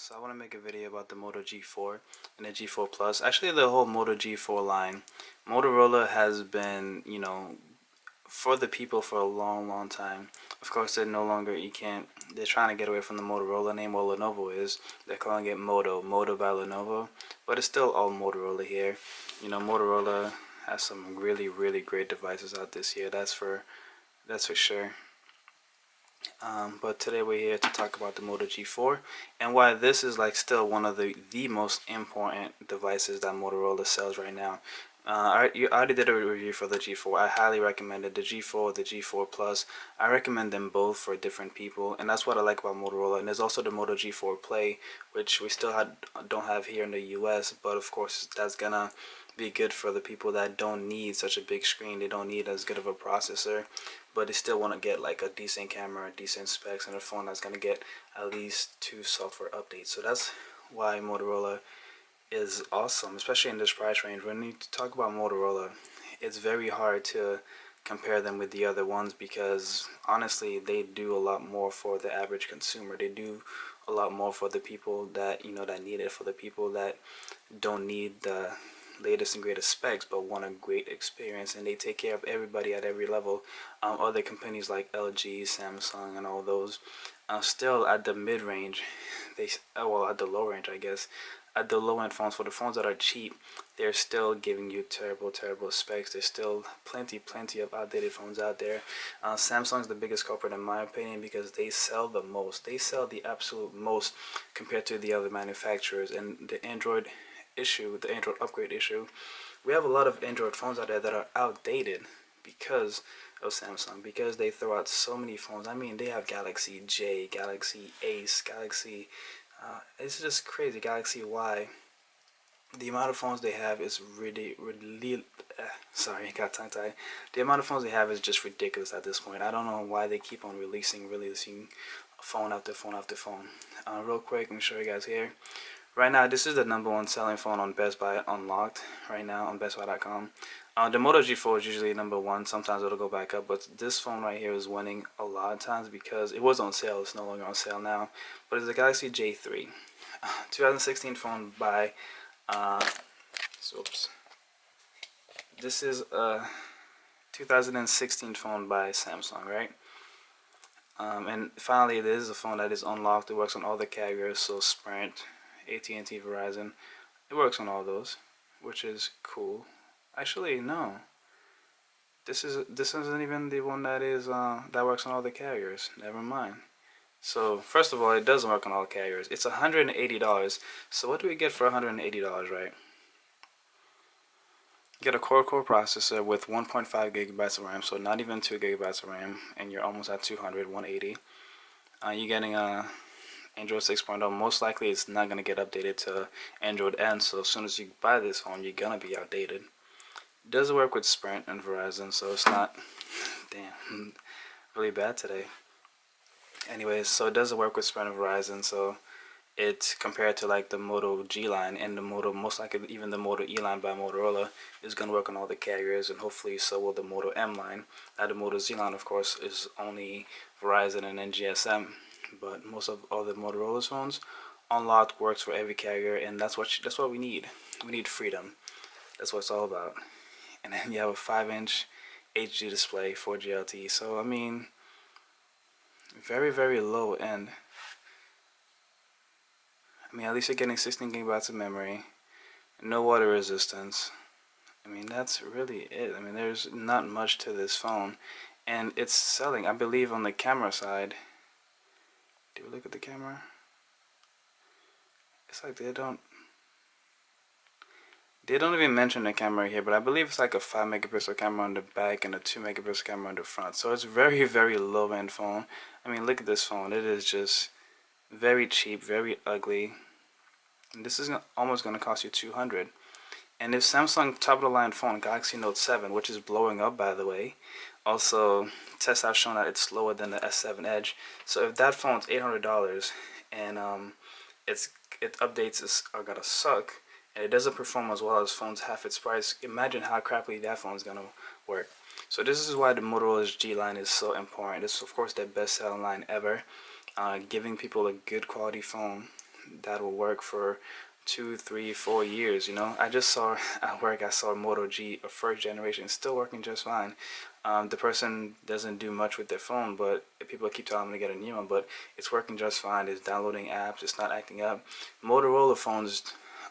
So I want to make a video about the Moto G4 and the G4 Plus. Actually, the whole Moto G4 line. Motorola has been, for the people for a long time. Of course, they're no longer, they're trying to get away from the Motorola name, what Lenovo is. They're calling it Moto by Lenovo. But it's still all Motorola here. Motorola has some really great devices out this year. That's for sure. But today we're here to talk about the Moto G4 and why this is like still one of the most important devices that Motorola sells right now. I already did a review for the G4. I highly recommend it. The G4, the G4 Plus. I recommend them both for different people, and that's what I like about Motorola. And there's also the Moto G4 Play, which we still don't have here in the US, but of course that's gonna be good for the people that don't need such a big screen. They don't need as good of a processor, but they still want to get like a decent camera, decent specs, and a phone that's gonna get at least 2 software updates. So that's why Motorola is awesome, especially in this price range. When you talk about Motorola, it's very hard to compare them with the other ones because honestly they do a lot more for the average consumer. They do a lot more for the people that that need it, for the people that don't need the latest and greatest specs but want a great experience, and they take care of everybody at every level. Other companies like LG, Samsung, and all those, still at the mid-range, well, at the low range, I guess, at the low end phones, for the phones that are cheap, they're still giving you terrible specs. There's still plenty of outdated phones out there. Samsung's the biggest culprit in my opinion because they sell the most. They sell the absolute most compared to the other manufacturers. And the Android upgrade issue, we have a lot of Android phones out there that are outdated because of Samsung, because they throw out so many phones. I mean, they have Galaxy J, Galaxy Ace, Galaxy, it's just crazy, Galaxy Y. The amount of phones they have is really sorry, got tongue tied. The amount of phones they have is just ridiculous at this point. I don't know why they keep on releasing phone after phone after phone. Real quick, let me show you guys here. Right now, this is the #1 selling phone on Best Buy Unlocked right now on BestBuy.com. The Moto G4 is usually #1. Sometimes it'll go back up, but this phone right here is winning a lot of times because it was on sale. It's no longer on sale now, but it's the Galaxy J3, 2016 phone by. Oops. This is a 2016 phone by Samsung, right? And finally, this is a phone that is unlocked. It works on all the carriers, so Sprint, AT&T, Verizon. It works on all those, which is cool. Actually, no. This isn't even the one that works on all the carriers. Never mind. So first of all, it doesn't work on all carriers. It's $180. So what do we get for $180, right? You get a core processor with 1.5 gigabytes of RAM, so not even 2 gigabytes of RAM, and you're almost at 180. You're getting a Android 6.0. Most likely it's not going to get updated to Android N, so as soon as you buy this phone, you're going to be outdated. It does work with Sprint and Verizon, so it's not, damn, really bad today. Anyways, so it does work with Sprint and Verizon, so it's compared to like the Moto G line, and the Moto, most likely even the Moto E line by Motorola is going to work on all the carriers, and hopefully so will the Moto M line. Now the Moto Z line, of course, is only Verizon and then GSM, but most of all the Motorola's phones, Unlocked works for every carrier, and that's what we need. We need freedom. That's what it's all about. And then you have a 5-inch HD display, 4G LTE. So I mean, very low end. I mean, at least you're getting 16 gigabytes of memory, no water resistance. I mean, that's really it. I mean, there's not much to this phone, and it's selling, I believe, on the camera side. Do we look at the camera? It's like they don't even mention the camera here, but I believe it's like a 5 megapixel camera on the back and a 2 megapixel camera on the front. So it's very low end phone. I mean, look at this phone. It is just very cheap, very ugly. And this is almost going to cost you $200. And if Samsung top of the line phone, Galaxy Note 7, which is blowing up by the way, also tests have shown that it's slower than the S7 Edge. So if that phone's $800 and its updates are gonna suck, and it doesn't perform as well as phones half its price, imagine how crappily that phone is gonna work. So this is why the Motorola's G line is so important. It's of course their best selling line ever, giving people a good quality phone that will work for 2, 3, 4 years. I just saw at work, I saw Moto G, a first generation, still working just fine. The person doesn't do much with their phone, but people keep telling them to get a new one, but it's working just fine. It's downloading apps, it's not acting up. Motorola phones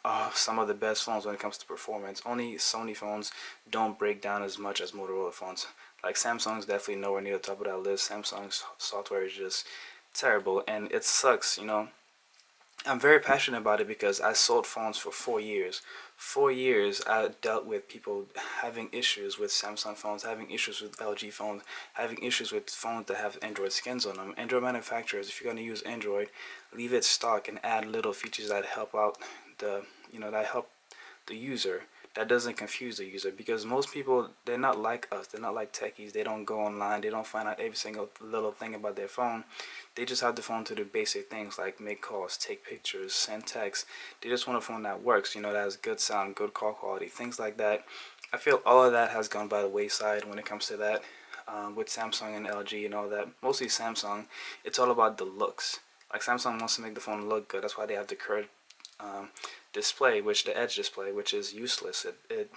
are some of the best phones when it comes to performance. Only Sony phones don't break down as much as Motorola phones. Like Samsung's definitely nowhere near the top of that list. Samsung's software is just terrible, and it sucks. I'm very passionate about it because I sold phones for 4 years. 4 years I dealt with people having issues with Samsung phones, having issues with LG phones, having issues with phones that have Android skins on them. Android manufacturers, if you're going to use Android, leave it stock and add little features that help out that help the user, that doesn't confuse the user, because most people, they're not like us, they're not like techies. They don't go online, they don't find out every single little thing about their phone. They just have the phone to do basic things like make calls, take pictures, send text. They just want a phone that works, that has good sound, good call quality, things like that. I feel all of that has gone by the wayside when it comes to that. With Samsung and LG and all that, mostly Samsung, it's all about the looks. Like Samsung wants to make the phone look good. That's why they have the curved display, the edge display, which is useless. It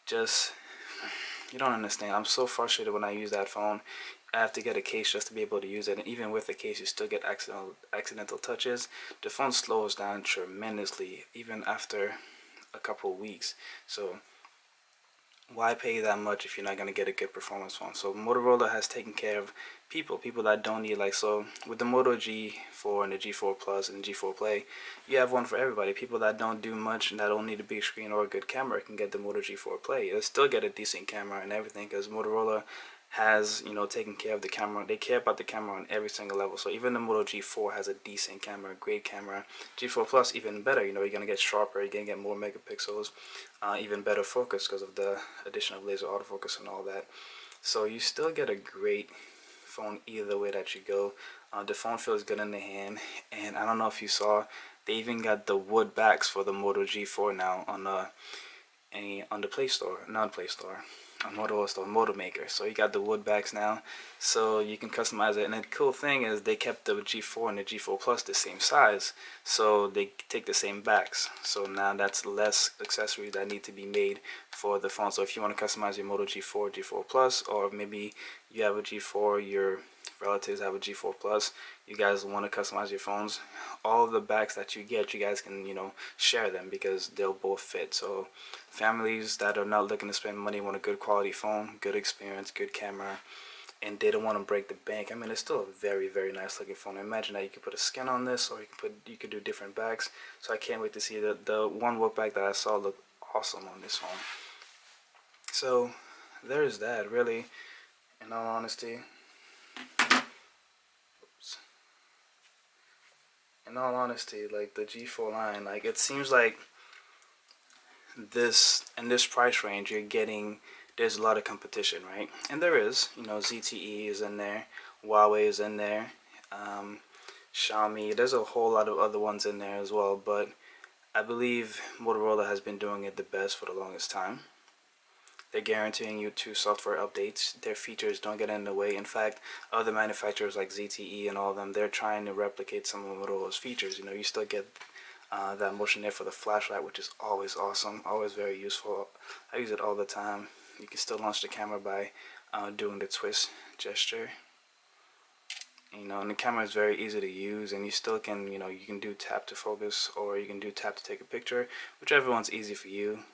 just, you don't understand. I'm so frustrated when I use that phone. I have to get a case just to be able to use it, and even with the case, you still get accidental touches. The phone slows down tremendously, even after a couple of weeks. So why pay that much if you're not going to get a good performance phone? So Motorola has taken care of people that don't need, like, so with the Moto G4 and the G4 Plus and G4 Play, you have one for everybody. People that don't do much and that don't need a big screen or a good camera can get the Moto G4 Play. They'll still get a decent camera and everything, because Motorola has, taken care of the camera. They care about the camera on every single level. So even the Moto G4 has a decent camera, great camera. G4 Plus even better. You're gonna get sharper. You're gonna get more megapixels, even better focus because of the addition of laser autofocus and all that. So you still get a great phone either way that you go. The phone feels good in the hand, and I don't know if you saw, they even got the wood backs for the Moto G4 now on the Play Store, not Play Store, on Moto Store, Moto Maker. So you got the wood backs now, so you can customize it. And the cool thing is they kept the G4 and the G4 Plus the same size, so they take the same backs. So now that's less accessories that need to be made for the phone. So if you want to customize your Moto G4, G4 Plus, or maybe you have a G4, your relatives have a G4 Plus, you guys want to customize your phones, all of the backs that you get, you guys can share them, because they'll both fit. So families that are not looking to spend money want a good quality phone, good experience, good camera, and they don't want to break the bank. I mean, it's still a very, very nice looking phone. Imagine that you could put a skin on this, or you could do different backs. So I can't wait to see the one wood back that I saw look awesome on this phone. So there's that, really, in all honesty. In all honesty, like the G4 line, like it seems like in this price range, there's a lot of competition, right? And there is, ZTE is in there, Huawei is in there, Xiaomi. There's a whole lot of other ones in there as well, but I believe Motorola has been doing it the best for the longest time. They're guaranteeing you 2 software updates. Their features don't get in the way. In fact, other manufacturers like ZTE and all of them, they're trying to replicate some of Motorola's features. You still get that motion there for the flashlight, which is always awesome, always very useful. I use it all the time. You can still launch the camera by doing the twist gesture. And the camera is very easy to use, and you still can, you can do tap to focus, or you can do tap to take a picture, whichever one's easy for you.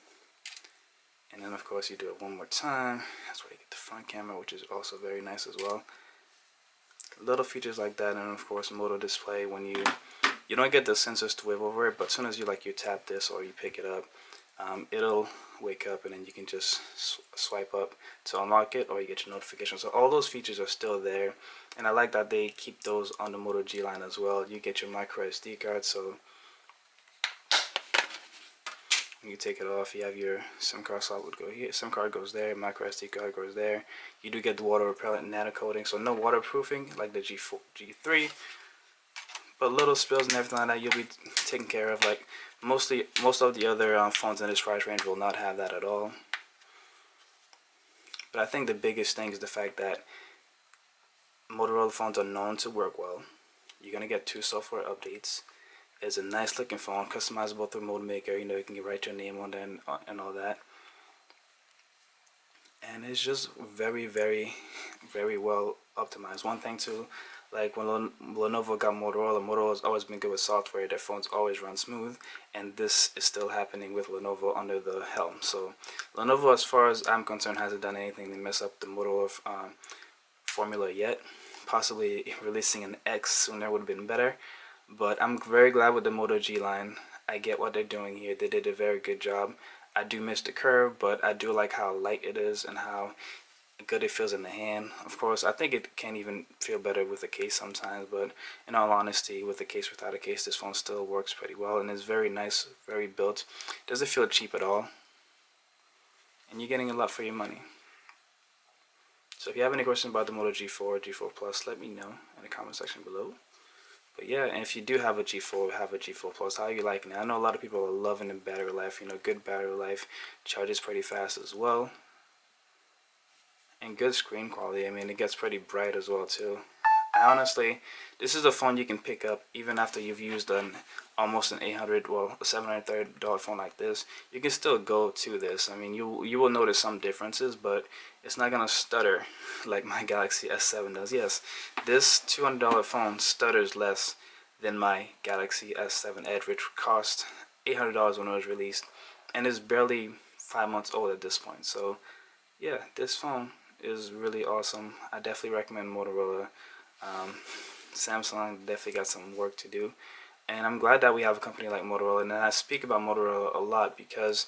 And then of course you do it one more time. That's where you get the front camera, which is also very nice as well. Little features like that. And of course Moto display, when you don't get the sensors to wave over it, but as soon as you tap this or you pick it up, it'll wake up, and then you can just swipe up to unlock it, or you get your notifications. So all those features are still there, and I like that they keep those on the Moto G line as well. You get your micro SD card, so when you take it off, you have your SIM card slot would go here. SIM card goes there, micro SD card goes there. You do get the water repellent nano coating, so no waterproofing like the G4, G3. But little spills and everything like that, you'll be taken care of. Like most of the other phones in this price range will not have that at all. But I think the biggest thing is the fact that Motorola phones are known to work well. You're gonna get 2 software updates. It's a nice looking phone, customizable through Moto Maker. You know, you can write your name on there and all that. And it's just very well optimized. One thing too, like when Lenovo got Motorola, Motorola's always been good with software. Their phones always run smooth, and this is still happening with Lenovo under the helm. So Lenovo, as far as I'm concerned, hasn't done anything to mess up the Motorola formula yet. Possibly releasing an X sooner would have been better, but I'm very glad with the Moto G line. I get what they're doing here. They did a very good job. I do miss the curve, but I do like how light it is and how good it feels in the hand. Of course, I think it can even feel better with a case sometimes, but in all honesty, with a case, without a case, this phone still works pretty well and is very nice, very built. Doesn't feel cheap at all, and you're getting a lot for your money. So if you have any questions about the Moto G4, G4 Plus, let me know in the comment section below. But yeah, and if you do have a G4, have a G4 Plus, how are you liking it? I know a lot of people are loving the battery life, you know, good battery life, charges pretty fast as well, and good screen quality. I mean, it gets pretty bright as well too. Honestly, this is a phone you can pick up even after you've used almost an $800, a $730 phone like this. You can still go to this. I mean, you will notice some differences, but it's not gonna stutter like my Galaxy S7 does. Yes, this $200 phone stutters less than my Galaxy S7 Edge, which cost $800 when it was released, and is barely 5 months old at this point. So yeah, this phone is really awesome. I definitely recommend Motorola. Samsung definitely got some work to do, and I'm glad that we have a company like Motorola. And I speak about Motorola a lot because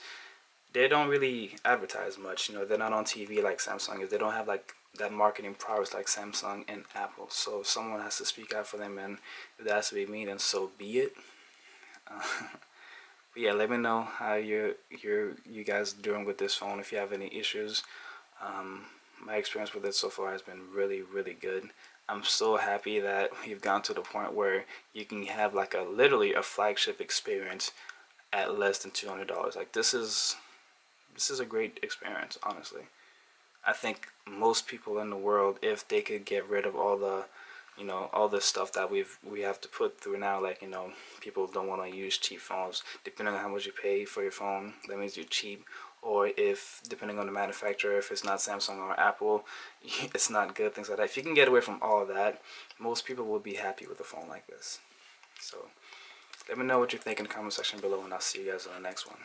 they don't really advertise much. You know, they're not on TV like Samsung is. They don't have like that marketing prowess like Samsung and Apple. So someone has to speak out for them, and if that has to be me, then so be it. But yeah, let me know how you guys doing with this phone. If you have any issues, my experience with it so far has been really good. I'm so happy that we've gotten to the point where you can have like literally a flagship experience at less than $200. Like this is a great experience, honestly. I think most people in the world, if they could get rid of all the, you know, all the stuff that we have to put through now, like, you know, people don't want to use cheap phones. Depending on how much you pay for your phone, that means you're cheap. Or if, depending on the manufacturer, if it's not Samsung or Apple, it's not good, things like that. If you can get away from all of that, most people will be happy with a phone like this. So let me know what you think in the comment section below, and I'll see you guys on the next one.